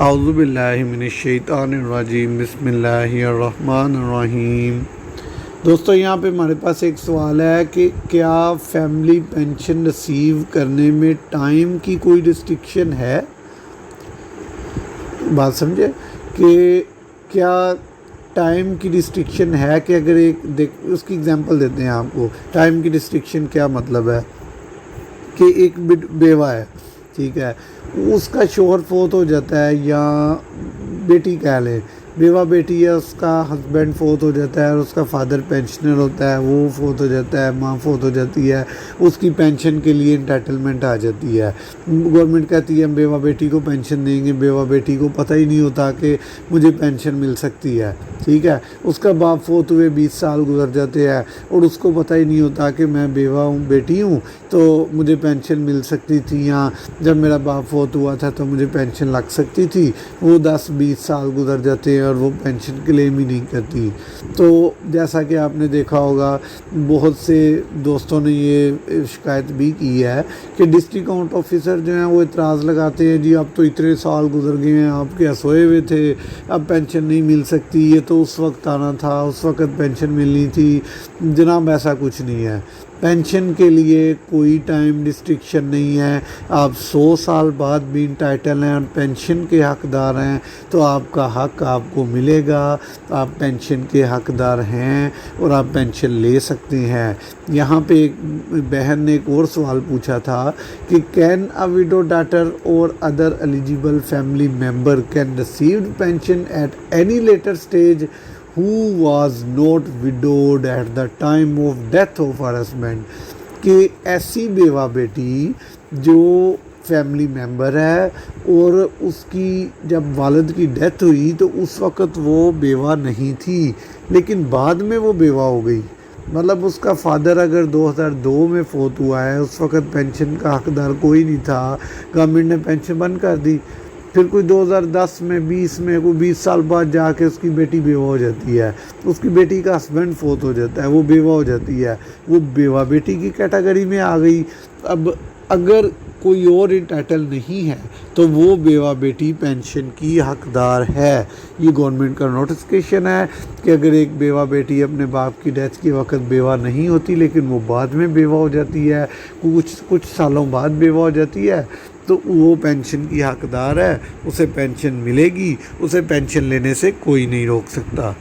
اعوذ باللہ من الشیطان الرجیم، بسم اللہ الرحمن الرحیم۔ دوستو یہاں پہ ہمارے پاس ایک سوال ہے کہ کیا فیملی پینشن ریسیو کرنے میں ٹائم کی کوئی ریسٹرکشن ہے؟ بات سمجھے کہ کیا ٹائم کی ریسٹرکشن ہے کہ اگر اس کی اگزامپل دیتے ہیں آپ کو۔ ٹائم کی ریسٹرکشن کیا مطلب ہے کہ ایک بیوہ ہے، ٹھیک ہے، اس کا شوہر فوت ہو جاتا ہے، یا بیٹی کہہ لیں، بیوہ بیٹی ہے، اس کا ہسبینڈ فوت ہو جاتا ہے اور اس کا فادر پینشنر ہوتا ہے، وہ فوت ہو جاتا ہے، ماں فوت ہو جاتی ہے، اس کی پینشن کے لیے انٹائٹلمنٹ آ جاتی ہے۔ گورنمنٹ کہتی ہے ہم بیوہ بیٹی کو پینشن دیں گے، بیوہ بیٹی کو پتہ ہی نہیں ہوتا کہ مجھے پینشن مل سکتی ہے، ٹھیک ہے۔ اس کا باپ فوت ہوئے 20 سال گزر جاتے ہیں اور اس کو پتہ ہی نہیں ہوتا کہ میں بیوہ ہوں، بیٹی ہوں، تو مجھے پینشن مل سکتی تھی، یا جب میرا باپ فوت ہوا تھا تو مجھے پینشن لگ سکتی تھی۔ وہ 10-20 سال گزر جاتے ہیں اور وہ پینشن کلیم ہی نہیں کرتی۔ تو جیسا کہ آپ نے دیکھا ہوگا، بہت سے دوستوں نے یہ شکایت بھی کی ہے کہ ڈسٹرکٹ اکاؤنٹ آفیسر جو ہیں وہ اعتراض لگاتے ہیں، جی اب تو اتنے سال گزر گئے ہیں، آپ کیا سوئے ہوئے تھے، اب پینشن نہیں مل سکتی، یہ تو اس وقت آنا تھا، اس وقت پینشن ملنی تھی۔ جناب ایسا کچھ نہیں ہے، پینشن کے لیے کوئی ٹائم ریسٹرکشن نہیں ہے۔ آپ 100 سال بعد بھی انٹائٹل ہیں اور پینشن کے حقدار ہیں تو آپ کا حق آپ کو ملے گا، آپ پینشن کے حقدار ہیں اور آپ پینشن لے سکتے ہیں۔ یہاں پہ ایک بہن نے ایک اور سوال پوچھا تھا کہ کین اے ویڈو ڈاٹر اور other eligible family member can receive pension at any later stage who was not widowed at the time of death of her husband، کہ ایسی بیوہ بیٹی جو فیملی ممبر ہے اور اس کی جب والد کی ڈیتھ ہوئی تو اس وقت وہ بیوہ نہیں تھی لیکن بعد میں وہ بیوہ ہو گئی، مطلب اس کا فادر اگر 2002 میں فوت ہوا ہے، اس وقت پینشن کا حقدار کوئی نہیں تھا، گورنمنٹ نے پینشن بند کر دی، پھر کوئی 2010 میں 20 میں کوئی 20 سال بعد جا کے اس کی بیٹی بیوہ ہو جاتی ہے، اس کی بیٹی کا ہسبینڈ فوت ہو جاتا ہے، وہ بیوہ ہو جاتی ہے، وہ بیوہ بیٹی کی کیٹیگری میں آ گئی۔ اب اگر کوئی اور انٹائٹل نہیں ہے تو وہ بیوہ بیٹی پینشن کی حقدار ہے۔ یہ گورنمنٹ کا نوٹیفکیشن ہے کہ اگر ایک بیوہ بیٹی اپنے باپ کی ڈیتھ کے وقت بیوہ نہیں ہوتی لیکن وہ بعد میں بیوہ ہو جاتی ہے، کچھ سالوں بعد بیوہ ہو جاتی ہے، تو وہ پینشن کی حقدار ہے، اسے پینشن ملے گی، اسے پینشن لینے سے کوئی نہیں روک سکتا۔